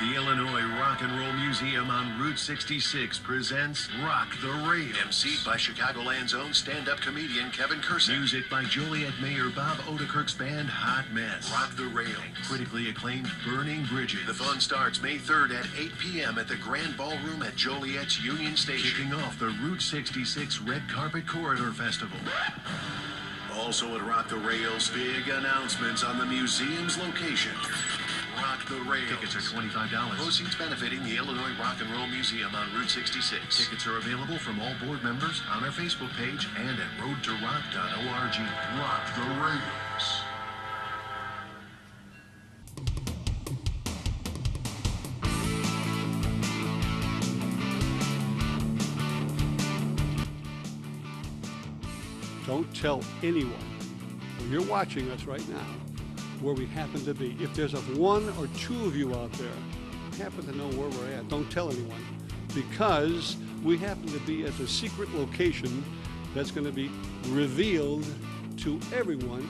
The Illinois Rock and Roll Museum on Route 66 presents Rock the Rails. emceed by Chicagoland's own stand-up comedian Kevin Kurson. Music by Joliet Mayor Bob Odenkirk's band Hot Mess. Rock the Rails. And critically acclaimed Burning Bridges. The fun starts May 3rd at 8 p.m. at the Grand Ballroom at Joliet's Union Station. Kicking off the Route 66 Red Carpet Corridor Festival. Also at Rock the Rails, big announcements on the museum's location. Rock the Rails. Tickets are $25. Proceeds benefiting the Illinois Rock and Roll Museum on Route 66. Tickets are available from all board members on our Facebook page and at roadtorock.org. Rock the Rails. Don't tell anyone when you're watching us right now where we happen to be. If there's one or two of you out there who happen to know where we're at, don't tell anyone, because we happen to be at a secret location that's going to be revealed to everyone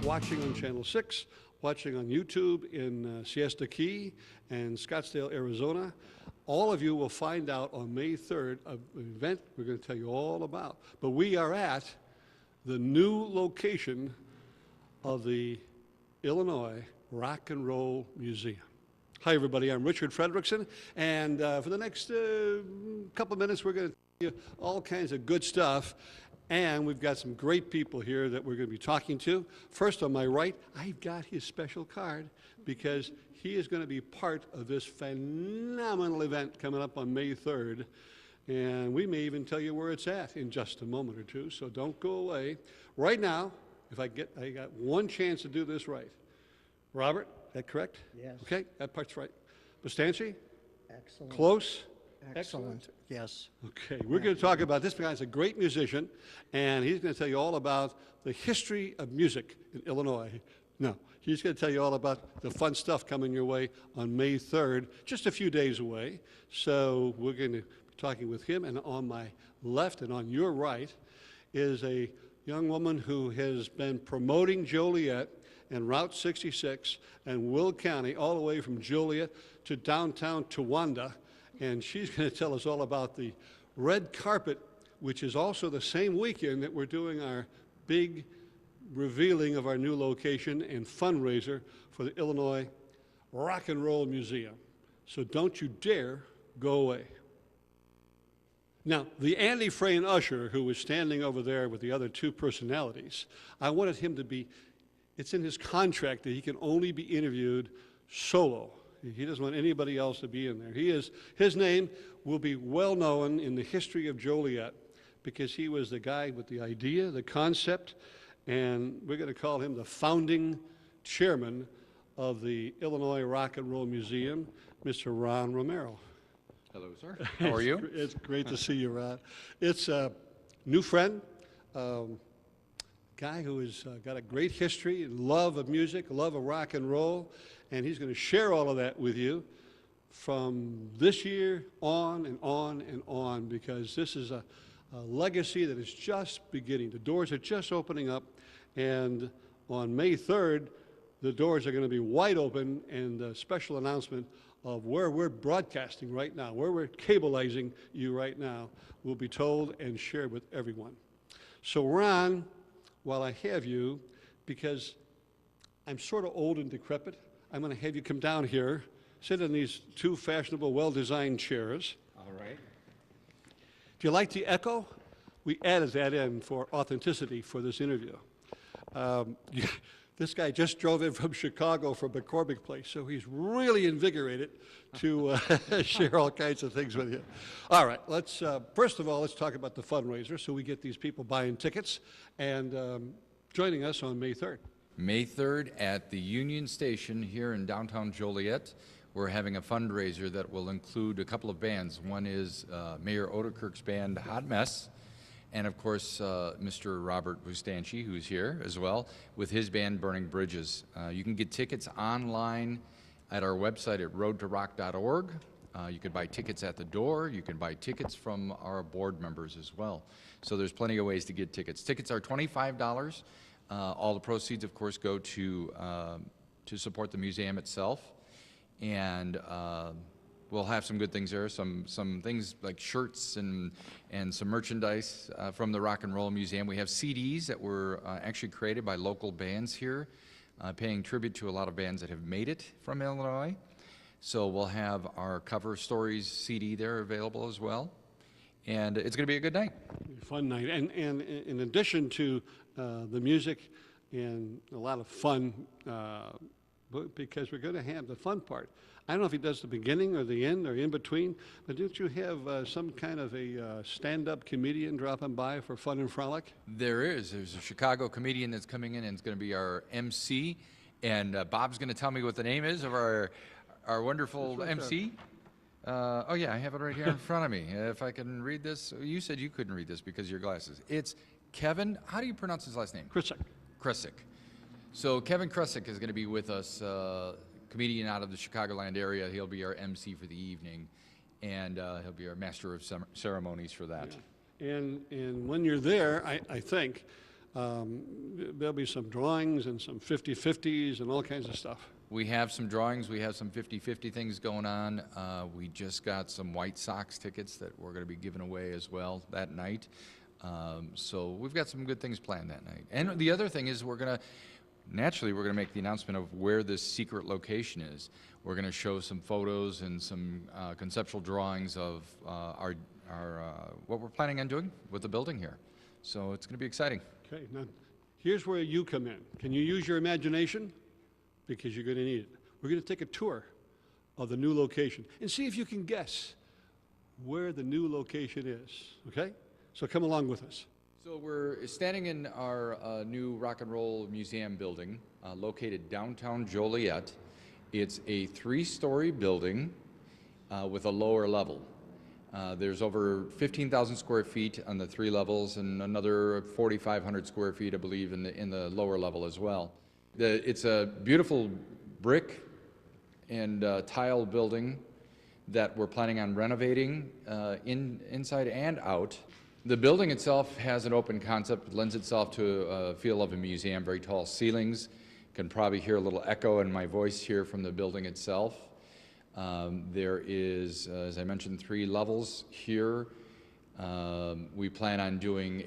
watching on Channel 6, watching on YouTube in Siesta Key and Scottsdale, Arizona. All of you will find out on May 3rd of an event we're going to tell you all about. But we are at the new location of the Illinois Rock and Roll Museum. Hi, everybody. I'm Richard Fredrickson, and for the next couple of minutes, we're going to tell you all kinds of good stuff, and we've got some great people here that we're going to be talking to. First, on my right, I've got his special card because he is going to be part of this phenomenal event coming up on May 3rd. And we may even tell you where it's at in just a moment or two, so don't go away. Right now, I got one chance to do this right. Robert, is that correct? Yes. Okay, that part's right. Bostanci? Excellent. Close? Excellent. Yes. Okay, we're going to talk about this guy's a great musician, and he's going to tell you all about the history of music in Illinois. No, he's going to tell you all about the fun stuff coming your way on May 3rd, just a few days away. So we're going to talking with him, and on my left and on your right is a young woman who has been promoting Joliet and Route 66 and Will County all the way from Joliet to downtown Towanda, and she's going to tell us all about the red carpet, which is also the same weekend that we're doing our big revealing of our new location and fundraiser for the Illinois Rock and Roll Museum. So don't you dare go away. Now, the Andy Frayne usher, who was standing over there with the other two personalities, I wanted him to be, it's in his contract that he can only be interviewed solo. He doesn't want anybody else to be in there. His name will be well known in the history of Joliet because he was the guy with the idea, the concept, and we're going to call him the founding chairman of the Illinois Rock and Roll Museum, Mr. Ron Romero. Hello, sir. How are you? It's great to see you, Ron. It's a new friend, guy who has got a great history, love of music, love of rock and roll, and he's going to share all of that with you from this year on and on and on, because this is a legacy that is just beginning. The doors are just opening up, and on May 3rd, the doors are going to be wide open, and a special announcement of where we're broadcasting right now, where we're cableizing you right now, will be told and shared with everyone. So Ron, while I have you, because I'm sort of old and decrepit, I'm going to have you come down here, sit in these two fashionable, well-designed chairs. All right. Do you like the echo? We added that in for authenticity for this interview. This guy just drove in from Chicago from McCormick Place, so he's really invigorated to share all kinds of things with you. All right, let's first of all, let's talk about the fundraiser so we get these people buying tickets and joining us on May 3rd. May 3rd at the Union Station here in downtown Joliet. We're having a fundraiser that will include a couple of bands. One is Mayor Odenkirk's band, Hot Mess, and of course, Mr. Robert Bostanci, who's here as well, with his band, Burning Bridges. You can get tickets online at our website at roadtorock.org. You could buy tickets at the door. You can buy tickets from our board members as well. So there's plenty of ways to get tickets. Tickets are $25. All the proceeds, of course, go to support the museum itself. and we'll have some good things there. Some things like shirts and some merchandise from the Rock and Roll Museum. We have CDs that were actually created by local bands here, paying tribute to a lot of bands that have made it from Illinois. So we'll have our Cover Stories CD there available as well. And it's going to be a good night. Fun night. And in addition to the music and a lot of fun, because we're going to have the fun part. I don't know if he does the beginning or the end or in between, but don't you have some kind of a stand-up comedian dropping by for fun and frolic? There's a Chicago comedian that's coming in and it's going to be our MC. And Bob's going to tell me what the name is of our wonderful right MC. Oh yeah, I have it right here in front of me. If I can read this. You said you couldn't read this because of your glasses. It's Kevin, how do you pronounce his last name? Krisick. So Kevin Krisick is going to be with us, comedian out of the Chicagoland area. He'll be our MC for the evening, and he'll be our master of ceremonies for that. Yeah. And when you're there, I think there'll be some drawings and some 50-50s and all kinds of stuff. We have some drawings. We have some 50-50 things going on. We just got some White Sox tickets that we're going to be giving away as well that night. So we've got some good things planned that night. And the other thing is we're going to make the announcement of where this secret location is. We're going to show some photos and some conceptual drawings of our what we're planning on doing with the building here. So it's going to be exciting. Okay, now here's where you come in. Can you use your imagination? Because you're going to need it. We're going to take a tour of the new location and see if you can guess where the new location is, okay? So come along with us. So we're standing in our new Rock and Roll Museum building located downtown Joliet. It's a 3-story building with a lower level. There's over 15,000 square feet on the 3 levels and another 4,500 square feet, I believe, in the lower level as well. It's a beautiful brick and tile building that we're planning on renovating inside and out. The building itself has an open concept. It lends itself to a feel of a museum, very tall ceilings. You can probably hear a little echo in my voice here from the building itself. There is, as I mentioned, 3 levels here. We plan on doing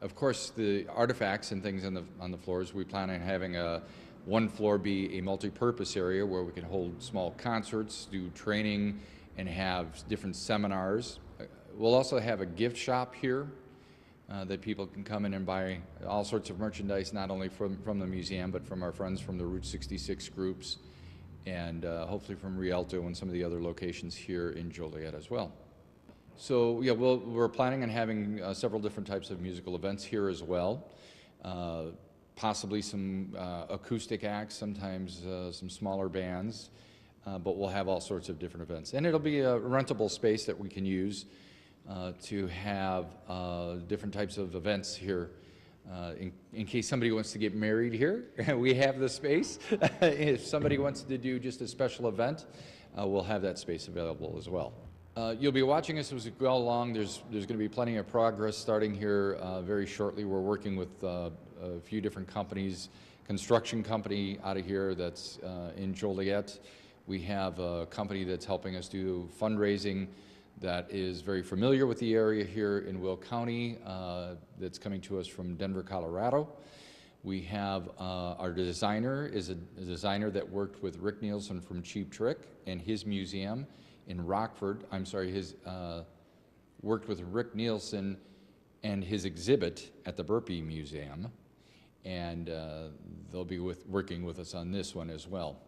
of course, the artifacts and things on the floors, we plan on having one floor be a multi-purpose area where we can hold small concerts, do training, and have different seminars. We'll also have a gift shop here that people can come in and buy all sorts of merchandise, not only from the museum, but from our friends from the Route 66 groups, and hopefully from Rialto and some of the other locations here in Joliet as well. So yeah, we're planning on having several different types of musical events here as well. Possibly some acoustic acts, sometimes some smaller bands, but we'll have all sorts of different events. And it'll be a rentable space that we can use to have different types of events here. In case somebody wants to get married here, we have the space. If somebody wants to do just a special event, we'll have that space available as well. You'll be watching us as we go along. There's going to be plenty of progress starting here very shortly. We're working with a few different companies, construction company out of here that's in Joliet. We have a company that's helping us do fundraising that is very familiar with the area here in Will County, that's coming to us from Denver, Colorado. We have our designer is a designer that worked with Rick Nielsen from Cheap Trick and his museum in Rockford. Worked with Rick Nielsen and his exhibit at the Burpee Museum, and they'll be working with us on this one as well.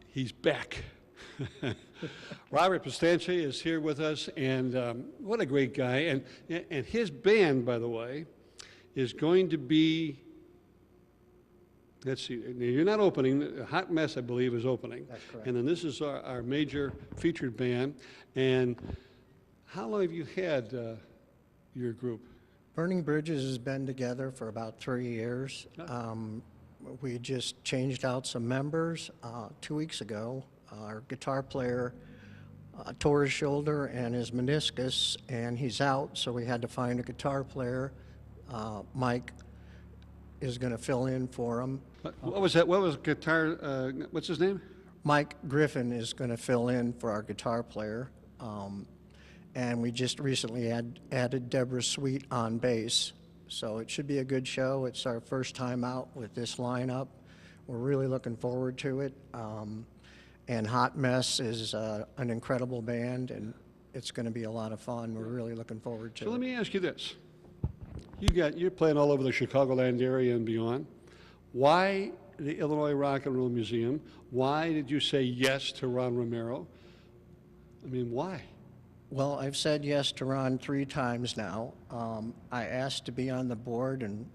He's back. Robert Pistache is here with us, and what a great guy. And his band, by the way, is going to be, let's see, you're not opening, Hot Mess, I believe, is opening. That's correct. And then this is our major featured band. And how long have you had your group? Burning Bridges has been together for about 3 years. We just changed out some members 2 weeks ago. Our guitar player tore his shoulder and his meniscus, and he's out, so we had to find a guitar player. Mike is going to fill in for him. What was that? What was guitar? What's his name? Mike Griffin is going to fill in for our guitar player. And we just recently added Deborah Sweet on bass. So it should be a good show. It's our first time out with this lineup. We're really looking forward to it. And Hot Mess is an incredible band, and it's going to be a lot of fun. We're really looking forward to it. So let me ask you this. You're playing all over the Chicagoland area and beyond. Why the Illinois Rock and Roll Museum? Why did you say yes to Ron Romero? I mean, why? Well, I've said yes to Ron 3 times now. I asked to be on the board, and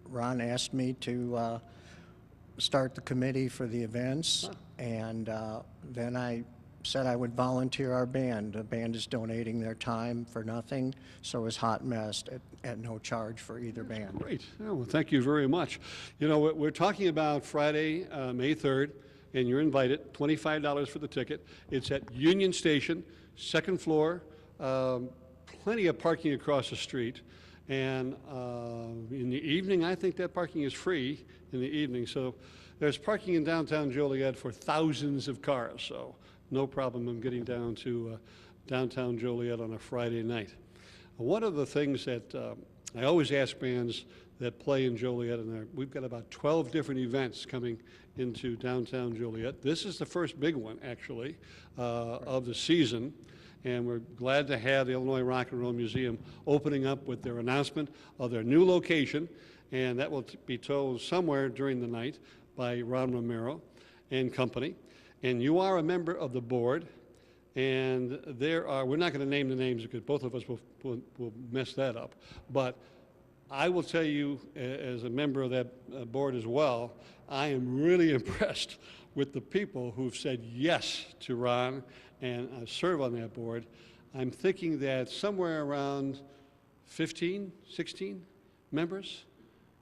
Ron asked me to start the committee for the events, and then I said I would volunteer our band. The band is donating their time for nothing, so is Hot Mess at no charge for either band. Great. Oh, well, thank you very much. You know, we're talking about Friday, May 3rd, and you're invited. $25 for the ticket. It's at Union Station, second floor, plenty of parking across the street. And in the evening, I think that parking is free in the evening. So there's parking in downtown Joliet for thousands of cars. So no problem in getting down to downtown Joliet on a Friday night. One of the things that I always ask bands that play in Joliet, and we've got about 12 different events coming into downtown Joliet. This is the first big one, actually, of the season. And we're glad to have the Illinois Rock and Roll Museum opening up with their announcement of their new location, and that will be told somewhere during the night by Ron Romero and company. And you are a member of the board, and we're not going to name the names because both of us will mess that up, but I will tell you, as a member of that board as well, I am really impressed with the people who've said yes to Ron and serve on that board. I'm thinking that somewhere around 15, 16 members,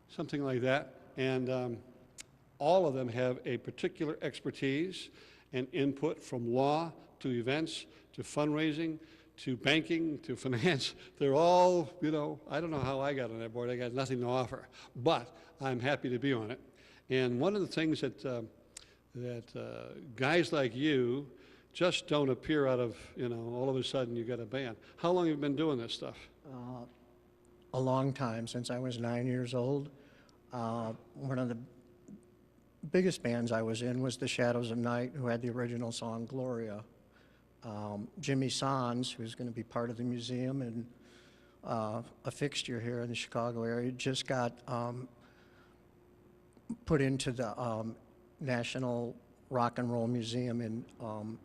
something like that, and all of them have a particular expertise and input, from law to events to fundraising to banking to finance. They're all, you know, I don't know how I got on that board. I got nothing to offer, but I'm happy to be on it. And one of the things that guys like you just don't appear out of, you know, all of a sudden you got a band. How long have you been doing this stuff? A long time, since I was 9 years old. One of the biggest bands I was in was the Shadows of Night, who had the original song Gloria. Jimmy Sans, who's going to be part of the museum and a fixture here in the Chicago area, just got put into the National Rock and Roll Museum in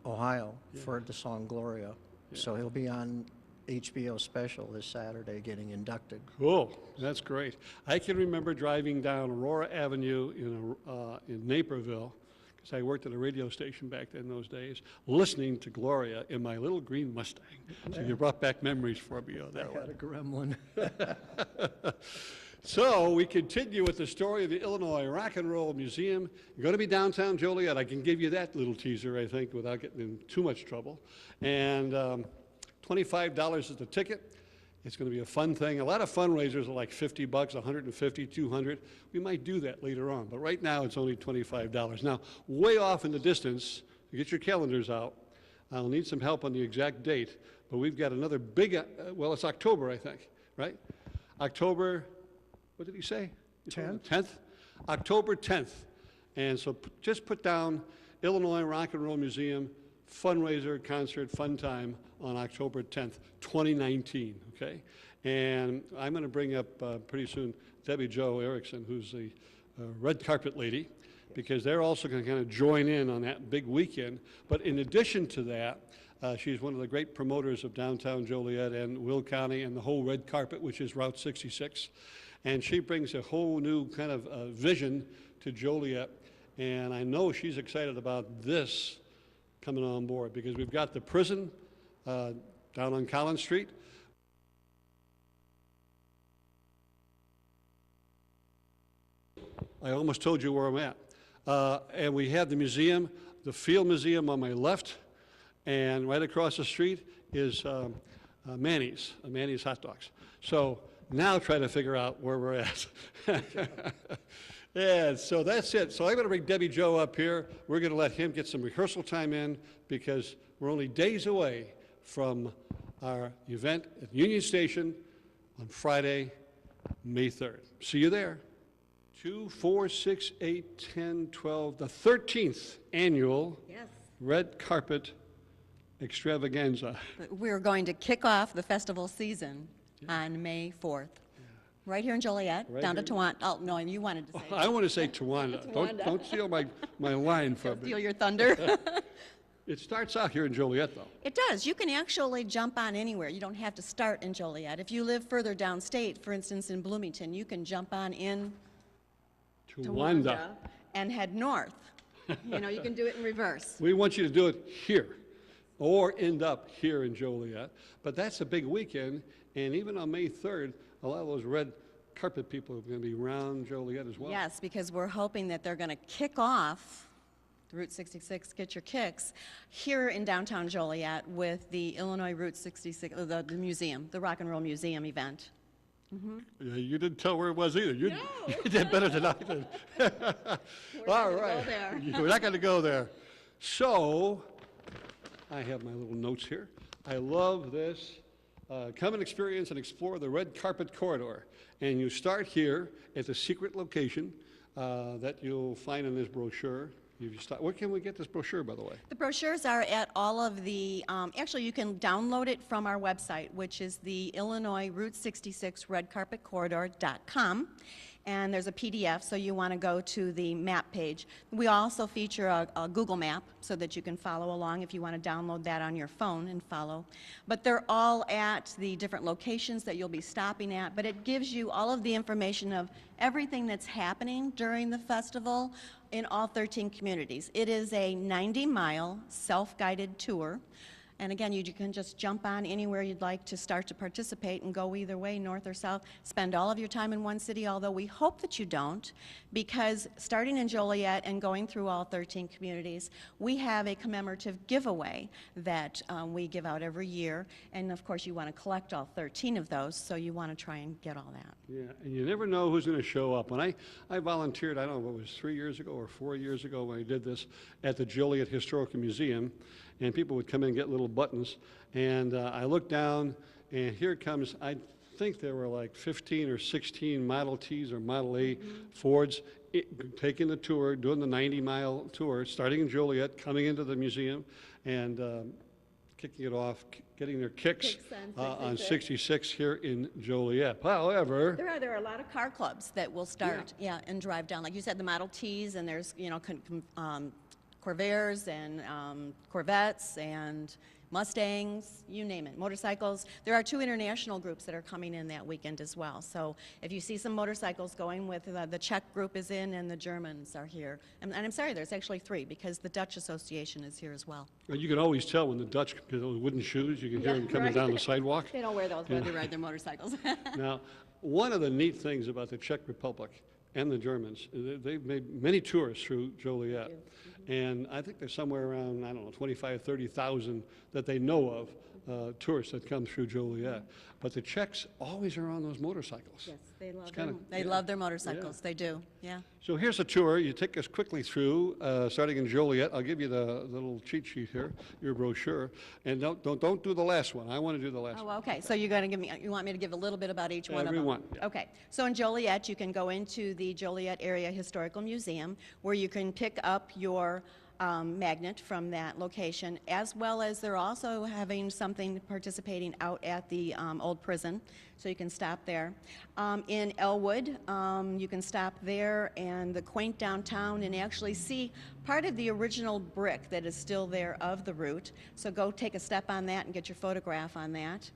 Ohio for the song Gloria. Yeah. So he'll be on HBO special this Saturday getting inducted. Cool, that's great. I can remember driving down Aurora Avenue in Naperville, because I worked at a radio station back then, those days, listening to Gloria in my little green Mustang. So you brought back memories for me of that one. I had a gremlin. So we continue with the story of the Illinois Rock and Roll Museum. You're going to be downtown Joliet. I can give you that little teaser, I think, without getting in too much trouble. And $25 is the ticket. It's going to be a fun thing. A lot of fundraisers are like $50, $150, $200. We might do that later on, but right now it's only $25. Now, way off in the distance, get your calendars out. I'll need some help on the exact date, but we've got another big, well, it's October, I think, right? October, what did he say? 10th. 10th? October 10th. And so just put down Illinois Rock and Roll Museum fundraiser, concert, fun time on October 10th, 2019, okay? And I'm going to bring up pretty soon Debbie Jo Erickson, who's the red carpet lady, because they're also going to kind of join in on that big weekend. But in addition to that, she's one of the great promoters of downtown Joliet and Will County and the whole red carpet, which is Route 66. And she brings a whole new kind of vision to Joliet. And I know she's excited about this coming on board, because we've got the prison down on Collins Street. I almost told you where I'm at. And we have the museum, the Field Museum on my left, and right across the street is Manny's Hot Dogs. So now try to figure out where we're at. And so that's it. So I'm going to bring Debbie Joe up here. We're going to let him get some rehearsal time in because we're only days away from our event at Union Station on Friday, May 3rd. See you there. 2, 4, 6, 8, 10, 12, the 13th annual Yes. Red Carpet Extravaganza. We're going to kick off the festival season on May 4th. Right here in Joliet, Right down here? to Towanda. Oh, no, you wanted to say. I want to say Towanda. Don't steal my line from Steal me. your thunder. It starts out here in Joliet, though. It does. You can actually jump on anywhere. You don't have to start in Joliet. If you live further downstate, for instance in Bloomington, you can jump on in Towanda. and head north. You know, you can do it in reverse. We want you to do it here or end up here in Joliet. But that's a big weekend, and even on May 3rd, a lot of those red carpet people are going to be around Joliet as well. Yes, because we're hoping that they're going to kick off Route 66, Get Your Kicks, here in downtown Joliet with the Illinois Route 66, the museum, the Rock and Roll Museum event. Yeah, you didn't tell where it was either. You did better than I did. All right. there. We're not going to go there. So, I have my little notes here. I love this. Come and experience and explore the red carpet corridor. And you start here at the secret location that you'll find in this brochure. Where can we get this brochure, by the way? The brochures are at all of the, actually you can download it from our website, which is the Illinois Route 66 redcarpetcorridor.com. And there's a PDF, so you want to go to the map page. We also feature a Google map so that you can follow along if you want to download that on your phone and follow. But they're all at the different locations that you'll be stopping at, but it gives you all of the information of everything that's happening during the festival in all 13 communities. It is a 90-mile self-guided tour. And again, you can just jump on anywhere you'd like to start to participate and go either way, north or south. Spend all of your time in one city, although we hope that you don't, because starting in Joliet and going through all 13 communities, we have a commemorative giveaway that we give out every year. And of course, you want to collect all 13 of those, so you want to try and get all that. Yeah, and you never know who's going to show up. When I volunteered, I don't know, what it was 3 years ago or 4 years ago when I did this at the Joliet Historical Museum, and people would come in and get little buttons, and I looked down, and here comes, I think there were like 15 or 16 Model Ts or Model A Fords taking the tour, doing the 90-mile tour, starting in Joliet, coming into the museum, and kicking it off, getting their kicks on 66 here in Joliet. However, There are a lot of car clubs that will start, and drive down. Like you said, the Model Ts, and there's, you know, Corvairs and Corvettes and Mustangs, you name it, motorcycles. There are 2 international groups that are coming in that weekend as well. So if you see some motorcycles going with, the Czech group is in and the Germans are here. And I'm sorry, there's actually 3 because the Dutch Association is here as well. you can always tell when the Dutch get those wooden shoes, you can hear them coming down the sidewalk. They don't wear those when they ride their motorcycles. Now, one of the neat things about the Czech Republic and the Germans, they've made many tours through Joliet. And I think there's somewhere around, I don't know, 25, 30,000 that they know of, tourists that come through Joliet. But the Czechs always are on those motorcycles. Yes, they love kinda- them. They yeah, love their motorcycles. yeah. They do, yeah. So here's a tour. You take us quickly through, starting in Joliet. I'll give you the little cheat sheet here, your brochure. And don't do the last one. I want to do the last one. Oh, okay, so you're going to give me, you want me to give a little bit about each one of them? Every one, yeah. Okay, so in Joliet, you can go into the Joliet Area Historical Museum, where you can pick up your magnet from that location, as well as they're also having something participating out at the old prison, so you can stop there. In Elwood, you can stop there and the quaint downtown and actually see part of the original brick that is still there of the route, so go take a step on that and get your photograph on that.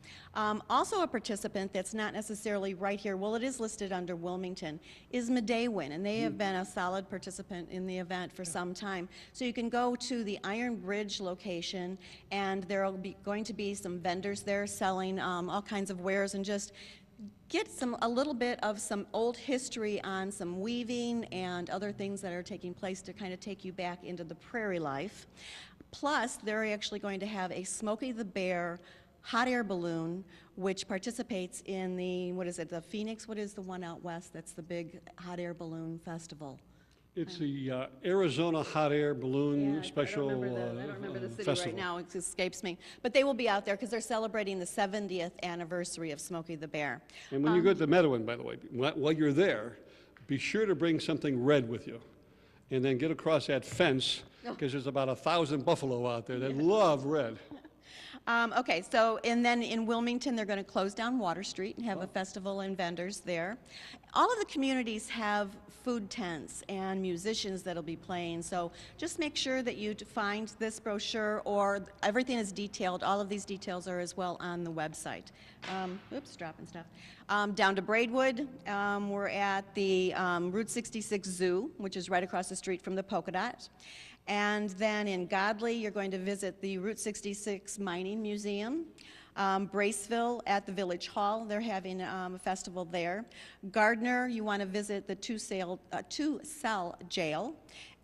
Also a participant that's not necessarily right here, well, it is listed under Wilmington, is Medewin, and they have been a solid participant in the event for some time. So you can go to the Iron Bridge location, and there will be going to be some vendors there selling all kinds of wares, and just get a little bit of some old history on some weaving and other things that are taking place to kind of take you back into the prairie life. Plus, they're actually going to have a Smokey the Bear hot air balloon, which participates in the, what is it, the Phoenix? What is the one out west that's the big hot air balloon festival? It's the Arizona Hot Air Balloon Yeah, Special I don't remember the city Festival. right now, it escapes me. But they will be out there because they're celebrating the 70th anniversary of Smokey the Bear. And when you go to Meadowan, by the way, while you're there, be sure to bring something red with you. And then get across that fence, because there's about 1,000 buffalo out there that love red. Okay, so, and then in Wilmington, they're going to close down Water Street and have a festival and vendors there. All of the communities have food tents and musicians that'll be playing, so just make sure that you find this brochure, or everything is detailed. All of these details are as well on the website. Oops, dropping stuff. Down to Braidwood, we're at the Route 66 Zoo, which is right across the street from the Polka Dot. And then in Godley, you're going to visit the Route 66 Mining Museum. Braceville at the Village Hall, they're having a festival there. Gardner, you want to visit the two-cell jail,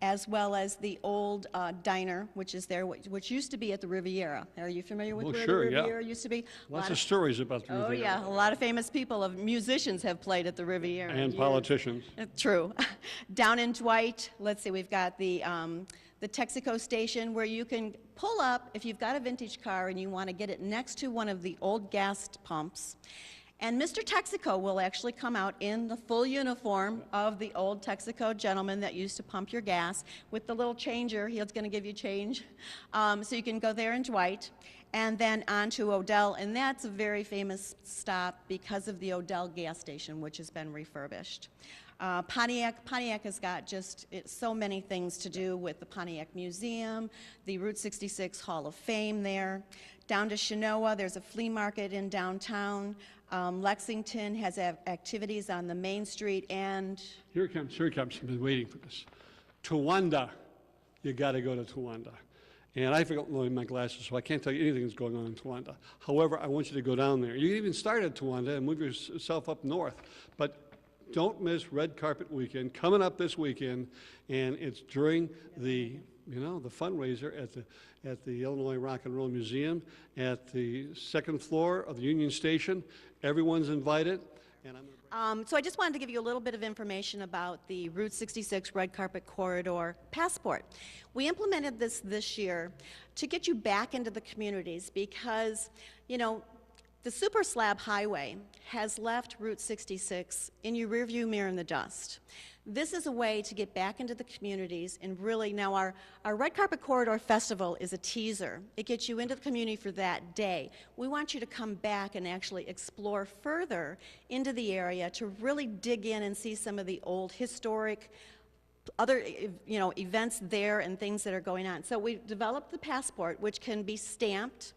as well as the old diner, which is there, which used to be at the Riviera. Are you familiar with where sure, the yeah. Riviera used to be? Lots of stories about the Oh, Riviera. yeah, a lot of famous people, musicians have played at the Riviera. And Years. politicians. True. Down in Dwight, let's see, we've got the Texaco station where you can pull up if you've got a vintage car and you want to get it next to one of the old gas pumps. And Mr. Texaco will actually come out in the full uniform of the old Texaco gentleman that used to pump your gas with the little changer. He's going to give you change. So you can go there in Dwight. And then on to Odell, and that's a very famous stop because of the Odell gas station, which has been refurbished. Pontiac has got just so many things to do with the Pontiac Museum, the Route 66 Hall of Fame there. Down to Chenoa, there's a flea market in downtown. Lexington has activities on the Main Street, and Here it comes, here it comes. I've been waiting for this. Towanda. You got to go to Towanda. And I forgot my glasses, so I can't tell you anything that's going on in Towanda. However, I want you to go down there. You can even start at Towanda and move yourself up north. But don't miss Red Carpet Weekend coming up this weekend, and it's during the the fundraiser at the Illinois Rock and Roll Museum at the second floor of the Union Station. Everyone's invited, and so I just wanted to give you a little bit of information about the Route 66 Red Carpet Corridor Passport. We implemented this year to get you back into the communities because, the Super Slab Highway has left Route 66 in your rearview mirror in the dust. This is a way to get back into the communities and really, now our Red Carpet Corridor Festival is a teaser. It gets you into the community for that day. We want you to come back and actually explore further into the area to really dig in and see some of the old historic other events there and things that are going on. So we developed the passport, which can be stamped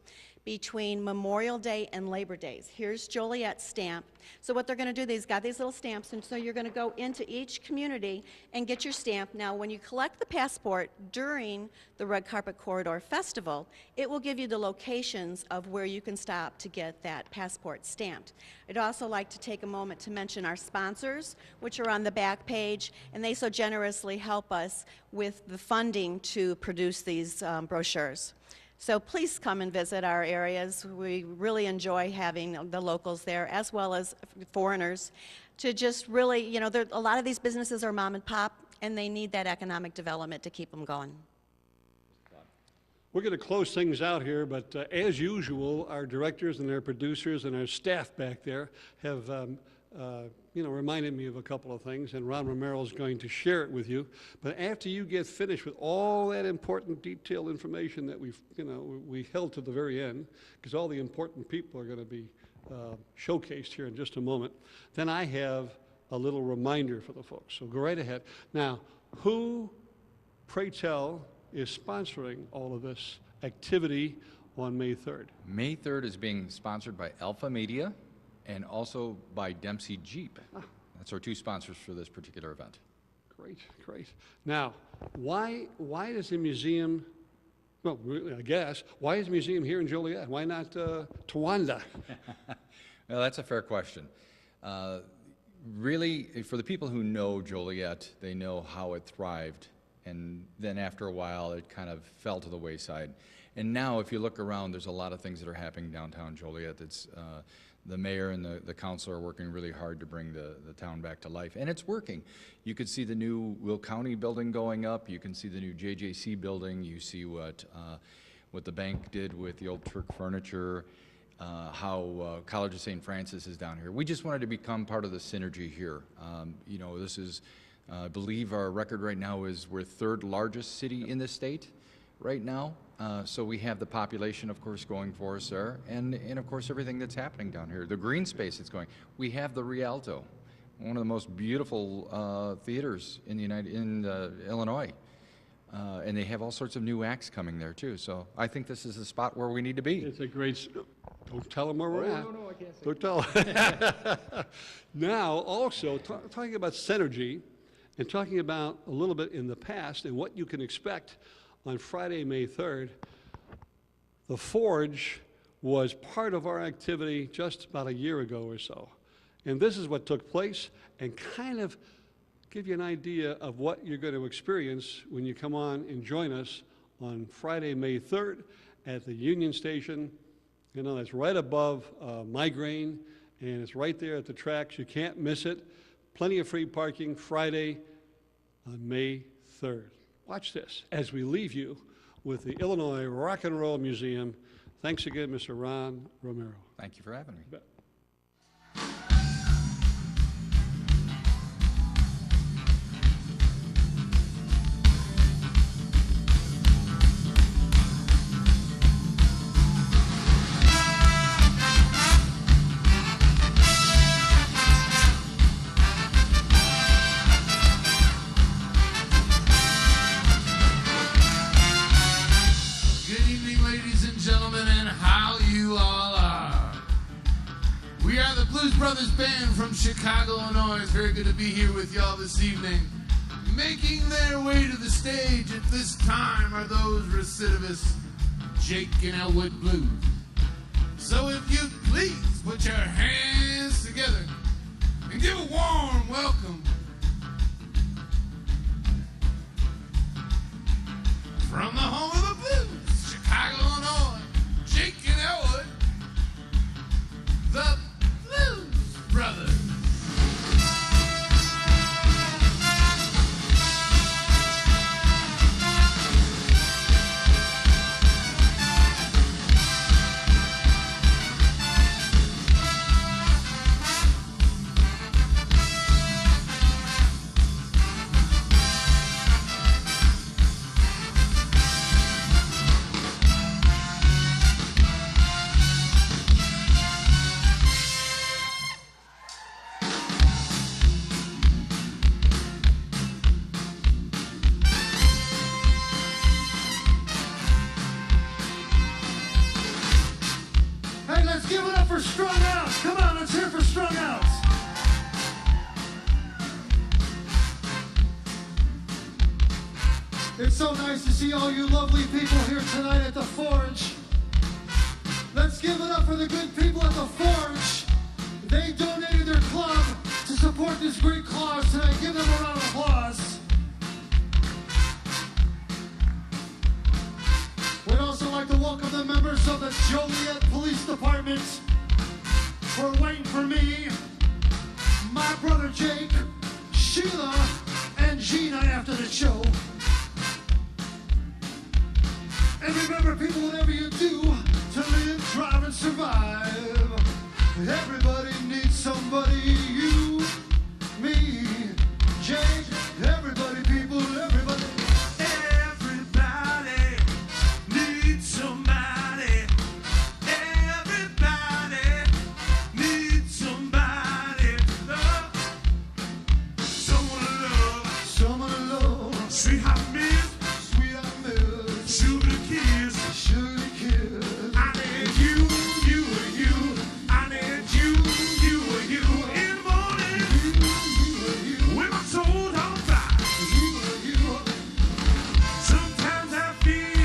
between Memorial Day and Labor Days. Here's Joliet's stamp. So what they're going to do, they've got these little stamps, and so you're going to go into each community and get your stamp. Now, when you collect the passport during the Red Carpet Corridor Festival, it will give you the locations of where you can stop to get that passport stamped. I'd also like to take a moment to mention our sponsors, which are on the back page, and they so generously help us with the funding to produce these brochures. So please come and visit our areas. We really enjoy having the locals there, as well as foreigners, to just really, a lot of these businesses are mom and pop, and they need that economic development to keep them going. we're going to close things out here, but as usual, our directors and our producers and our staff back there have reminded me of a couple of things, and Ron Romero is going to share it with you. But after you get finished with all that important detailed information that we held to the very end, because all the important people are going to be showcased here in just a moment, then I have a little reminder for the folks. So go right ahead. Now, who, pray tell, is sponsoring all of this activity on May 3rd? May 3rd is being sponsored by Alpha Media and also by Dempsey Jeep. That's our two sponsors for this particular event. Great, great. Now, why does the museum, well, really, I guess, why is the museum here in Joliet? Why not Towanda? Well, that's a fair question. Really, for the people who know Joliet, they know how it thrived, and then after a while, it kind of fell to the wayside. And now, if you look around, there's a lot of things that are happening downtown Joliet. It's the mayor and the council are working really hard to bring the town back to life, and it's working. You could see the new Will County building going up. You can see the new JJC building. You see what the bank did with the old Turk furniture. How College of St. Francis is down here. We just wanted to become part of the synergy here. You know, this is, I believe our record right now is we're third largest city in the state right now. So we have the population, of course, going for us there, and of course everything that's happening down here. The green space that's going. We have the Rialto, one of the most beautiful theaters in Illinois. And they have all sorts of new acts coming there too. So I think this is the spot where we need to be. It's a great. Don't tell them where we're at. No, I can't say. Don't tell them. Now, also talking about synergy, and talking about a little bit in the past and what you can expect on Friday, May 3rd. The Forge was part of our activity just about a year ago or so, and this is what took place, and kind of give you an idea of what you're going to experience when you come on and join us on Friday, May 3rd at the Union Station. You know, it's right above Migraine, and it's right there at the tracks. You can't miss it. Plenty of free parking Friday on May 3rd. Watch this as we leave you with the Illinois Rock and Roll Museum. Thanks again, Mr. Ron Romero. Thank you for having me. You bet. Brothers Band from Chicago, Illinois. It's very good to be here with y'all this evening. Making their way to the stage at this time are those recidivists, Jake and Elwood Blues. So if you please put your hands together and give a warm welcome from the home of the blues, Chicago, Illinois, Jake and Elwood, the Brothers. It's so nice to see all you lovely people here tonight at the Forge. Let's give it up for the good people at the Forge. They donated their club to support this great cause tonight. Give them a round of applause. We'd also like to welcome the members of the Joliet Police Department who are waiting for me, my brother Jake, Sheila, and Gina after the show. And remember, people, whatever you do to live, drive, and survive, everybody needs somebody. You, me, Jake, everybody, people, everybody. Everybody needs somebody. Everybody needs somebody to love. Someone to love. Someone to love. Sweetheart miss. Sweetheart miss. Sugar kiss. Sugar kiss. I need you, you and you. I need you, you and you. In the morning, you, when my soul's on fire. You. Sometimes I feel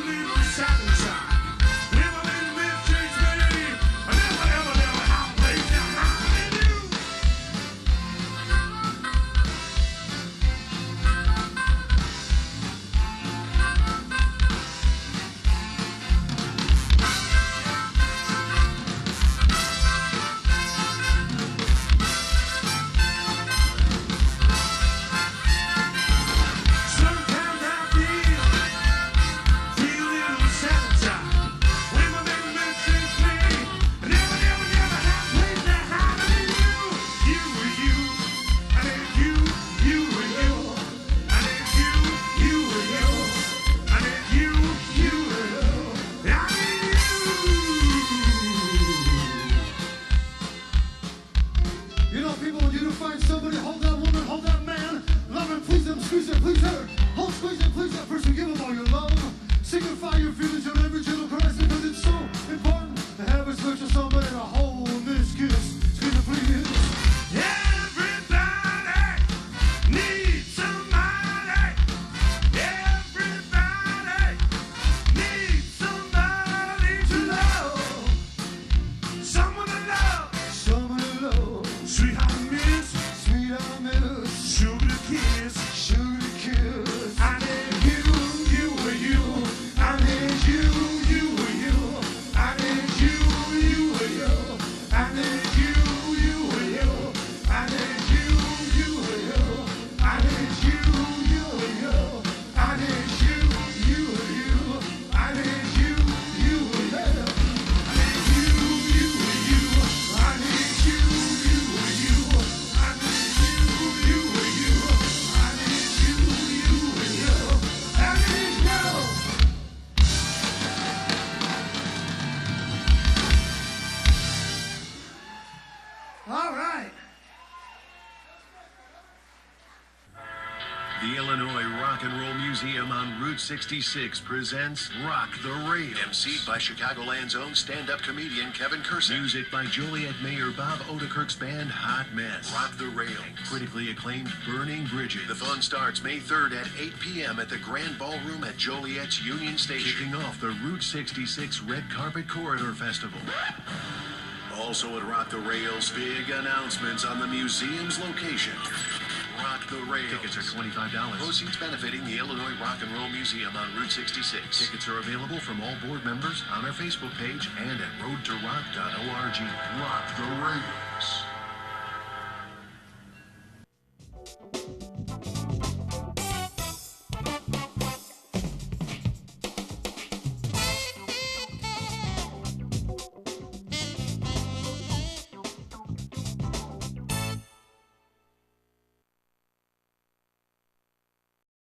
inside inside. When my little miss takes me, I never how place down. I need you. please that person, give them all your love. Signify your feelings on every gentle caress, because it's so important to have a special somebody to hold this kiss. Squeeze it, please. Everybody needs somebody. Everybody needs somebody to love. Someone to love. Someone to love. Sweetheart miss. Sweetheart miss. Sugar kiss. Sugar kiss. I need you, you, you. I need you, you, you. I need you, you, you. I need you, you, you. I need you, you, you. I need you, you, you. I need you, you, you. I need you, you, you. I need you, you, you. I need you, you, you. I need you, you, you. I need you, you, you. I need you. All right. The Illinois Rock and Roll Museum on Route 66 presents Rock the Rails. emceed by Chicagoland's own stand-up comedian Kevin Kurson. Music by Joliet Mayor Bob Odenkirk's band Hot Mess. Rock the Rails. Critically acclaimed Burning Bridges. The fun starts May 3rd at 8 p.m. at the Grand Ballroom at Joliet's Union Station. Kicking off the Route 66 Red Carpet Corridor Festival. Also at Rock the Rails, big announcements on the museum's location. Rock the Rails. Tickets are $25. Proceeds benefiting the Illinois Rock and Roll Museum on Route 66. Tickets are available from all board members on our Facebook page and at roadtorock.org. Rock the Rails.